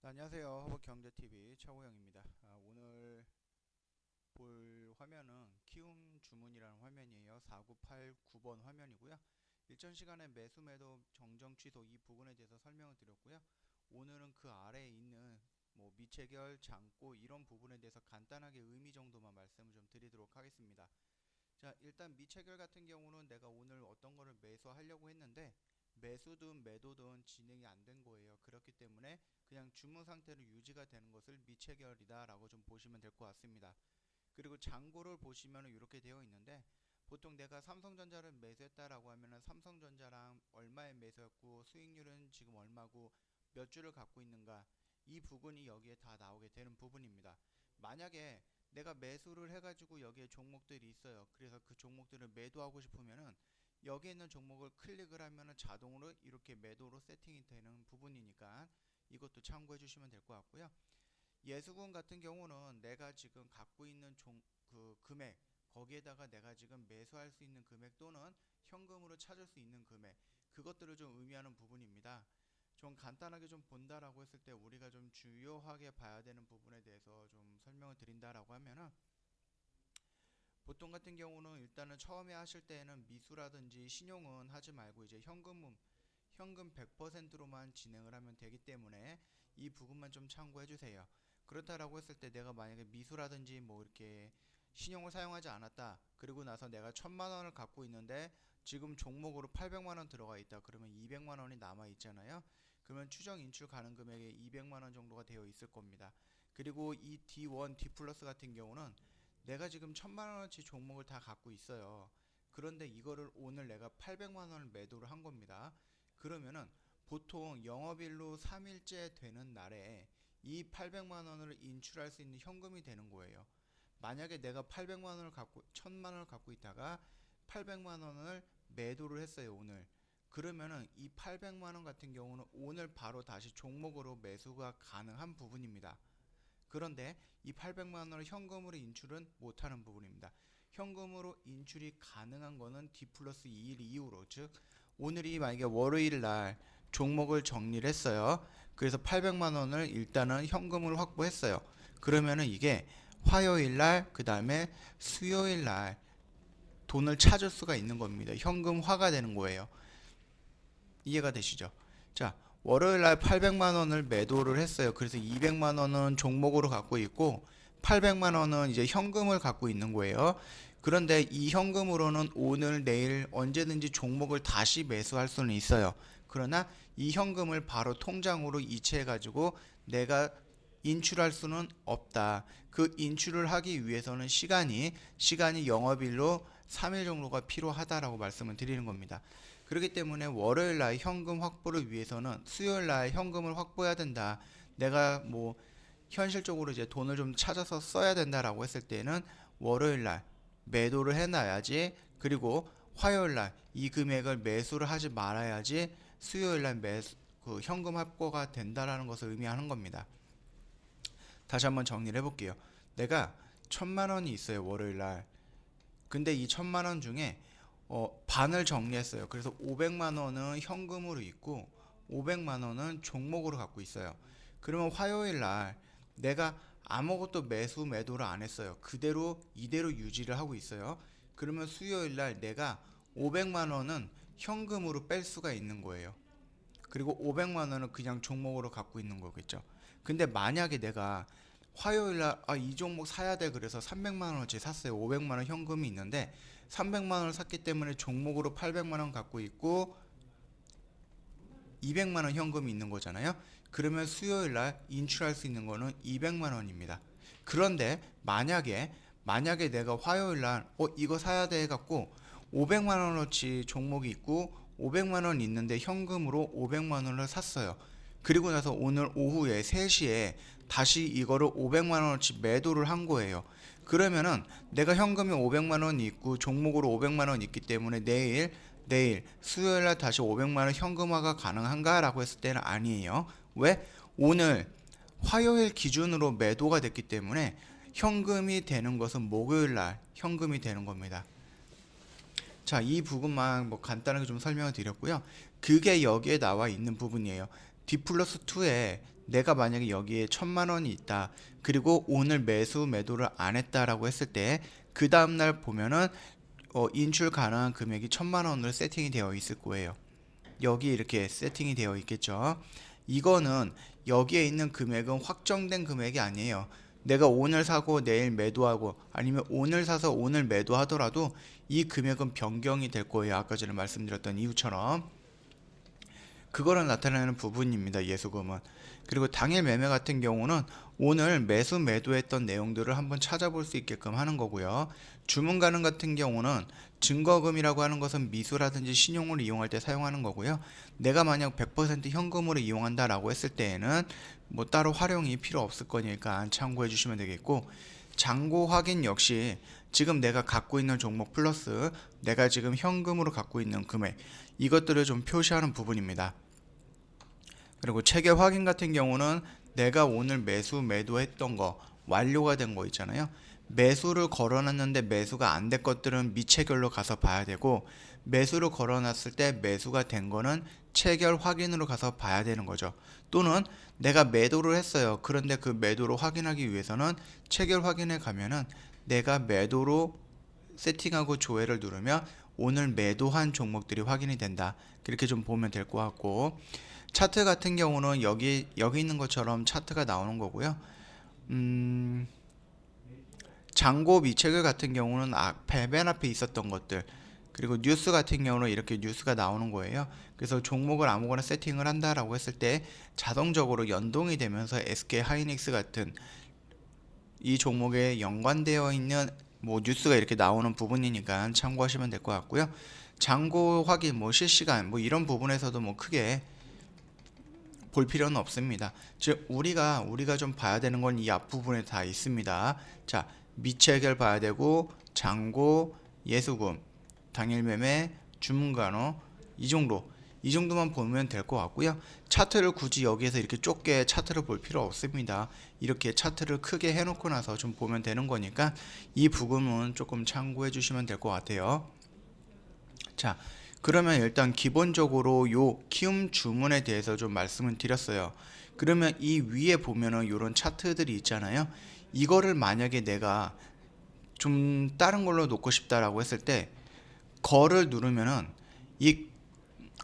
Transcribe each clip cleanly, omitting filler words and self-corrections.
안녕하세요. 허브경제TV 최호영입니다. 오늘 볼 화면은 키움 주문이라는 화면이에요. 4989번 화면이고요. 일전 시간에 매수 매도 정정 취소 이 부분에 대해서 설명을 드렸고요. 오늘은 그 아래에 있는 미체결, 장고 이런 부분에 대해서 간단하게 의미 정도만 말씀을 좀 드리도록 하겠습니다. 자, 일단 미체결 같은 경우는 내가 오늘 어떤 거를 매수하려고 했는데 매수든 매도든 진행이 안 된 거예요. 그렇기 때문에 그냥 주문 상태로 유지가 되는 것을 미체결이다 라고 좀 보시면 될 것 같습니다. 그리고 장고를 보시면 이렇게 되어 있는데 보통 내가 삼성전자를 매수했다라고 하면은 삼성전자랑 얼마에 매수했고 수익률은 지금 얼마고 몇 주를 갖고 있는가 이 부분이 여기에 다 나오게 되는 부분입니다. 만약에 내가 매수를 해가지고 여기에 종목들이 있어요. 그래서 그 종목들을 매도하고 싶으면은 여기 있는 종목을 클릭을 하면은 자동으로 이렇게 매도로 세팅이 되는 부분이니까 이것도 참고해 주시면 될 것 같고요. 예수금 같은 경우는 내가 지금 갖고 있는 금액 거기에다가 내가 지금 매수할 수 있는 금액 또는 현금으로 찾을 수 있는 금액 그것들을 좀 의미하는 부분입니다. 좀 간단하게 좀 본다라고 했을 때 우리가 좀 주요하게 봐야 되는 부분에 대해서 좀 설명을 드린다라고 하면은 보통 같은 경우는 일단은 처음에 하실 때에는 미수라든지 신용은 하지 말고 이제 현금 100%로만 진행을 하면 되기 때문에 이 부분만 좀 참고해 주세요. 그렇다라고 했을 때 내가 만약에 미수라든지 이렇게 신용을 사용하지 않았다. 그리고 나서 내가 1000만원을 갖고 있는데 지금 종목으로 800만원 들어가 있다. 그러면 200만원이 남아 있잖아요. 그러면 추정 인출 가능 금액이 200만원 정도가 되어 있을 겁니다. 그리고 이 D1, D 플러스 같은 경우는 내가 지금 1000만원어치 종목을 다 갖고 있어요. 그런데 이거를 오늘 내가 800만원을 매도를 한 겁니다. 그러면은 보통 영업일로 3일째 되는 날에 이 800만원을 인출할 수 있는 현금이 되는 거예요. 만약에 내가 800만원을 갖고 1000만원을 갖고 있다가 800만원을 매도를 했어요. 오늘. 그러면은 이 800만원 같은 경우는 오늘 바로 다시 종목으로 매수가 가능한 부분입니다. 그런데 이 800만원을 현금으로 인출은 못하는 부분입니다. 현금으로 인출이 가능한 거는 D 플러스 2일 이후로, 즉 오늘이 만약에 월요일 날 종목을 정리를 했어요. 그래서 800만원을 일단은 현금으로 확보했어요. 그러면은 이게 화요일 날, 그 다음에 수요일 날 돈을 찾을 수가 있는 겁니다. 현금화가 되는 거예요. 이해가 되시죠? 자, 월요일날 800만원을 매도를 했어요. 그래서 200만원은 종목으로 갖고 있고 800만원은 이제 현금을 갖고 있는 거예요. 그런데 이 현금으로는 오늘 내일 언제든지 종목을 다시 매수할 수는 있어요. 그러나 이 현금을 바로 통장으로 이체해 가지고 내가 인출할 수는 없다. 그 인출을 하기 위해서는 시간이 영업일로 3일 정도가 필요하다라고 말씀을 드리는 겁니다. 그렇기 때문에 월요일 날 현금 확보를 위해서는 수요일 날 현금을 확보해야 된다. 내가 현실적으로 이제 돈을 좀 찾아서 써야 된다라고 했을 때는 월요일 날 매도를 해놔야지. 그리고 화요일 날 이 금액을 매수를 하지 말아야지 수요일 날 현금 확보가 된다라는 것을 의미하는 겁니다. 다시 한번 정리를 해볼게요. 내가 1000만원이 있어요. 월요일 날. 근데 이 1000만원 중에 반을 정리했어요. 그래서 500만원은 현금으로 있고 500만원은 종목으로 갖고 있어요. 그러면 화요일 날 내가 아무것도 매도를 안 했어요. 이대로 유지를 하고 있어요. 그러면 수요일 날 내가 500만원은 현금으로 뺄 수가 있는 거예요. 그리고 500만원은 그냥 종목으로 갖고 있는 거겠죠. 근데 만약에 내가 화요일날 이 종목 사야 돼 그래서 300만원어치 샀어요. 500만원 현금이 있는데 300만원을 샀기 때문에 종목으로 800만원 갖고 있고 200만원 현금이 있는 거잖아요. 그러면 수요일날 인출할 수 있는 거는 200만원입니다. 그런데 만약에 내가 화요일날 이거 사야 돼 해갖고 500만원어치 종목이 있고 500만원 있는데 현금으로 500만원을 샀어요. 그리고 나서 오늘 오후에 3시에 다시 이거를 500만원어치 매도를 한 거예요. 그러면은 내가 현금이 500만원이 있고 종목으로 500만원이 있기 때문에 내일 수요일날 다시 500만원 현금화가 가능한가 라고 했을 때는 아니에요. 왜? 오늘 화요일 기준으로 매도가 됐기 때문에 현금이 되는 것은 목요일 날 현금이 되는 겁니다. 자, 이 부분만 뭐 간단하게 좀 설명을 드렸고요. 그게 여기에 나와 있는 부분이에요. D 플러스 2에 내가 만약에 여기에 1,000만 원이 있다. 그리고 오늘 매도를 안 했다라고 했을 때 그 다음날 보면은 인출 가능한 금액이 1,000만 원으로 세팅이 되어 있을 거예요. 여기 이렇게 세팅이 되어 있겠죠. 이거는 여기에 있는 금액은 확정된 금액이 아니에요. 내가 오늘 사고 내일 매도하고 아니면 오늘 사서 오늘 매도하더라도 이 금액은 변경이 될 거예요. 아까 전에 말씀드렸던 이유처럼. 그거를 나타내는 부분입니다. 예수금은. 그리고 당일 매매 같은 경우는 오늘 매도했던 내용들을 한번 찾아볼 수 있게끔 하는 거고요. 주문 가능 같은 경우는 증거금이라고 하는 것은 미수라든지 신용을 이용할 때 사용하는 거고요. 내가 만약 100% 현금으로 이용한다라고 했을 때에는 뭐 따로 활용이 필요 없을 거니까 참고해 주시면 되겠고, 잔고 확인 역시 지금 내가 갖고 있는 종목 플러스 내가 지금 현금으로 갖고 있는 금액, 이것들을 좀 표시하는 부분입니다. 그리고 체결 확인 같은 경우는 내가 오늘 매도했던 거 완료가 된 거 있잖아요. 매수를 걸어놨는데 매수가 안 된 것들은 미체결로 가서 봐야 되고, 매수를 걸어놨을 때 매수가 된 거는 체결 확인으로 가서 봐야 되는 거죠. 또는 내가 매도를 했어요. 그런데 그 매도를 확인하기 위해서는 체결 확인에 가면은 내가 매도로 세팅하고 조회를 누르면 오늘 매도한 종목들이 확인이 된다. 그렇게 좀 보면 될 것 같고, 차트 같은 경우는 여기 있는 것처럼 차트가 나오는 거고요. 잔고 미체결 같은 경우는 맨 앞에 있었던 것들, 그리고 뉴스 같은 경우는 이렇게 뉴스가 나오는 거예요. 그래서 종목을 아무거나 세팅을 한다라고 했을 때 자동적으로 연동이 되면서 SK 하이닉스 같은 이 종목에 연관되어 있는 뭐 뉴스가 이렇게 나오는 부분이니까 참고하시면 될 것 같고요. 잔고 확인, 뭐 실시간, 뭐 이런 부분에서도 뭐 크게 볼 필요는 없습니다. 즉 우리가 좀 봐야 되는 건 이 앞부분에 다 있습니다. 자, 미체결 봐야 되고, 잔고, 예수금, 당일 매매, 주문 간호, 이 정도만 보면 될 것 같고요. 차트를 굳이 여기에서 이렇게 좁게 차트를 볼 필요 없습니다. 이렇게 차트를 크게 해놓고 나서 좀 보면 되는 거니까 이 부분은 조금 참고해 주시면 될 것 같아요. 자, 그러면 일단 기본적으로 요 키움 주문에 대해서 좀 말씀을 드렸어요. 그러면 이 위에 보면은 요런 차트들이 있잖아요. 이거를 만약에 내가 좀 다른 걸로 놓고 싶다라고 했을 때 거를 누르면은 이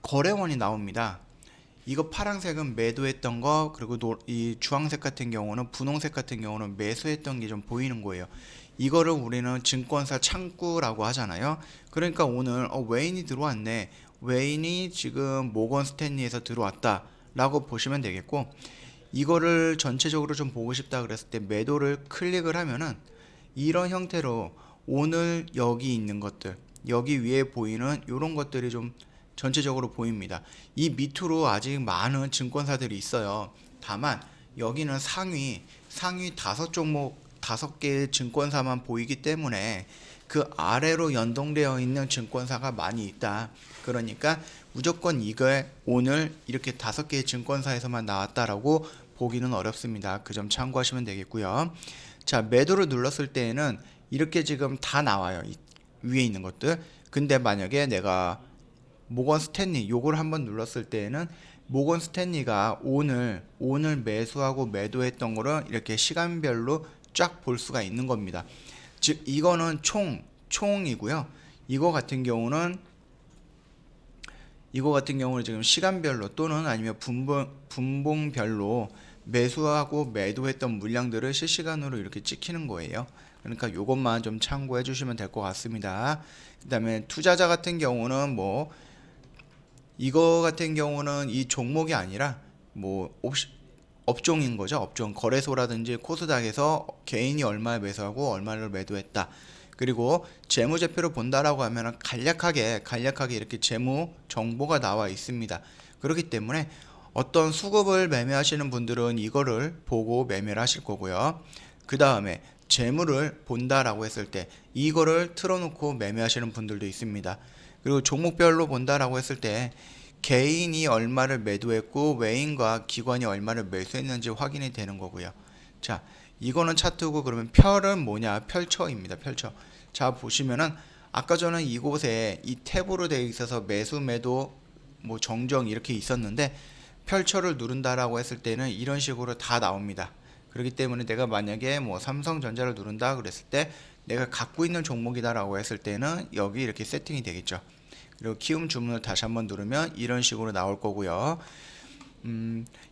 거래원이 나옵니다. 이거 파란색은 매도했던 거, 그리고 이 주황색 같은 경우는, 분홍색 같은 경우는 매수했던 게 좀 보이는 거예요. 이거를 우리는 증권사 창구라고 하잖아요. 그러니까 오늘 웨인이 들어왔네, 웨인이 지금 모건 스탠리에서 들어왔다 라고 보시면 되겠고, 이거를 전체적으로 좀 보고 싶다 그랬을 때 매도를 클릭을 하면은 이런 형태로 오늘 여기 있는 것들, 여기 위에 보이는 이런 것들이 좀 전체적으로 보입니다. 이 밑으로 아직 많은 증권사들이 있어요. 다만 여기는 상위 5종목 5개의 증권사만 보이기 때문에 그 아래로 연동되어 있는 증권사가 많이 있다. 그러니까 무조건 이걸 오늘 이렇게 5개의 증권사에서만 나왔다라고 보기는 어렵습니다. 그 점 참고하시면 되겠고요. 자, 매도를 눌렀을 때에는 이렇게 지금 다 나와요. 위에 있는 것들. 근데 만약에 내가 모건 스탠리 요걸 한번 눌렀을 때에는 모건 스탠리가 오늘 매수하고 매도했던 거를 이렇게 시간별로 쫙 볼 수가 있는 겁니다. 즉 이거는 총이고요. 이거 같은 경우는 지금 시간별로 또는 아니면 분봉별로 매수하고 매도했던 물량들을 실시간으로 이렇게 찍히는 거예요. 그러니까 요것만 좀 참고해 주시면 될 것 같습니다. 그 다음에 투자자 같은 경우는 뭐 이거 같은 경우는 이 종목이 아니라 뭐 업종인 거죠. 업종, 거래소라든지 코스닥에서 개인이 얼마 매수하고 얼마를 매도했다. 그리고 재무제표를 본다라고 하면 간략하게 이렇게 재무 정보가 나와 있습니다. 그렇기 때문에 어떤 수급을 매매하시는 분들은 이거를 보고 매매를 하실 거고요. 그 다음에 재무를 본다라고 했을 때 이거를 틀어놓고 매매하시는 분들도 있습니다. 그리고 종목별로 본다라고 했을 때 개인이 얼마를 매도했고 외인과 기관이 얼마를 매수했는지 확인이 되는 거고요. 자, 이거는 차트고 그러면 펼은 뭐냐? 펼쳐입니다. 펼쳐. 자, 보시면은 아까 전에 이곳에 이 탭으로 되어 있어서 매수 매도 뭐 정정 이렇게 있었는데 펼쳐를 누른다라고 했을 때는 이런 식으로 다 나옵니다. 그렇기 때문에 내가 만약에 뭐 삼성전자를 누른다 그랬을 때 내가 갖고 있는 종목이다라고 했을 때는 여기 이렇게 세팅이 되겠죠. 그리고 키움 주문을 다시 한번 누르면 이런 식으로 나올 거고요.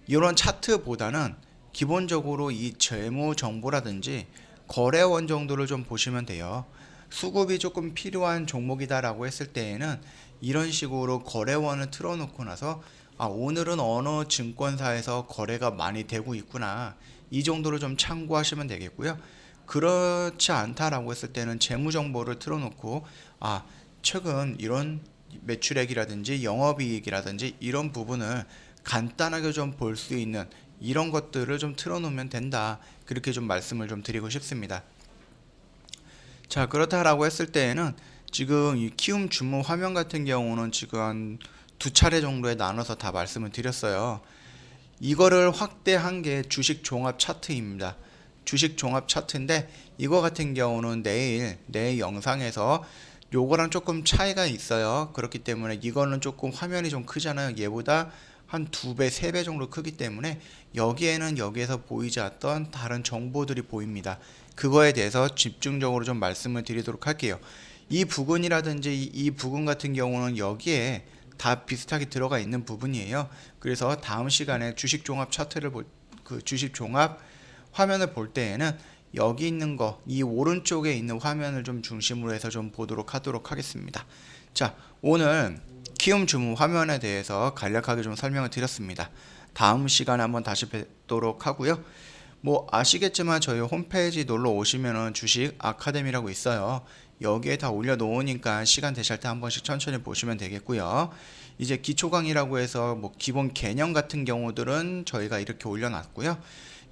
이런 차트보다는 기본적으로 이 재무 정보라든지 거래원 정도를 좀 보시면 돼요. 수급이 조금 필요한 종목이다라고 했을 때에는 이런 식으로 거래원을 틀어놓고 나서 오늘은 어느 증권사에서 거래가 많이 되고 있구나. 이 정도로 좀 참고하시면 되겠고요. 그렇지 않다라고 했을 때는 재무 정보를 틀어놓고 최근 이런 매출액이라든지 영업이익이라든지 이런 부분을 간단하게 좀 볼 수 있는 이런 것들을 좀 틀어놓으면 된다. 그렇게 좀 말씀을 좀 드리고 싶습니다. 자, 그렇다라고 했을 때에는 지금 이 키움 주문 화면 같은 경우는 지금 한 두 차례 정도에 나눠서 다 말씀을 드렸어요. 이거를 확대한 게 주식 종합 차트입니다. 주식 종합 차트인데 이거 같은 경우는 내일 영상에서 요거랑 조금 차이가 있어요. 그렇기 때문에 이거는 조금 화면이 좀 크잖아요. 얘보다 한 2배, 3배 정도 크기 때문에 여기에는 여기에서 보이지 않던 다른 정보들이 보입니다. 그거에 대해서 집중적으로 좀 말씀을 드리도록 할게요. 이 부근이라든지 이 부근 같은 경우는 여기에 다 비슷하게 들어가 있는 부분이에요. 그래서 다음 시간에 주식 종합 차트를 주식 종합 화면을 볼 때에는 여기 있는 거, 이 오른쪽에 있는 화면을 좀 중심으로 해서 좀 보도록 하도록 하겠습니다. 자, 오늘 키움 주문 화면에 대해서 간략하게 좀 설명을 드렸습니다. 다음 시간에 한번 다시 뵙도록 하고요. 뭐 아시겠지만 저희 홈페이지 놀러 오시면은 주식 아카데미라고 있어요. 여기에 다 올려놓으니까 시간 되실 때 한 번씩 천천히 보시면 되겠고요. 이제 기초 강의라고 해서 뭐 기본 개념 같은 경우들은 저희가 이렇게 올려놨고요.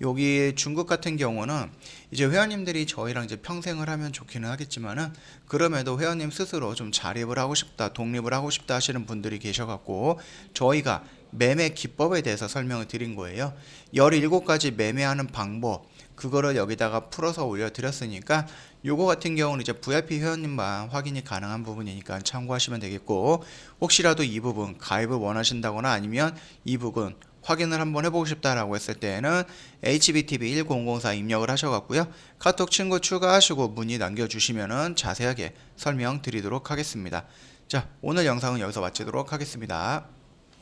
여기 중급 같은 경우는 이제 회원님들이 저희랑 이제 평생을 하면 좋기는 하겠지만은 그럼에도 회원님 스스로 좀 자립을 하고 싶다, 독립을 하고 싶다 하시는 분들이 계셔갖고 저희가 매매 기법에 대해서 설명을 드린 거예요. 17가지 매매하는 방법, 그거를 여기다가 풀어서 올려드렸으니까 요거 같은 경우는 이제 VIP 회원님만 확인이 가능한 부분이니까 참고하시면 되겠고, 혹시라도 이 부분 가입을 원하신다거나 아니면 이 부분 확인을 한번 해보고 싶다라고 했을 때는 HBTV1004 입력을 하셔갖고요. 카톡 친구 추가하시고 문의 남겨주시면은 자세하게 설명드리도록 하겠습니다. 자, 오늘 영상은 여기서 마치도록 하겠습니다.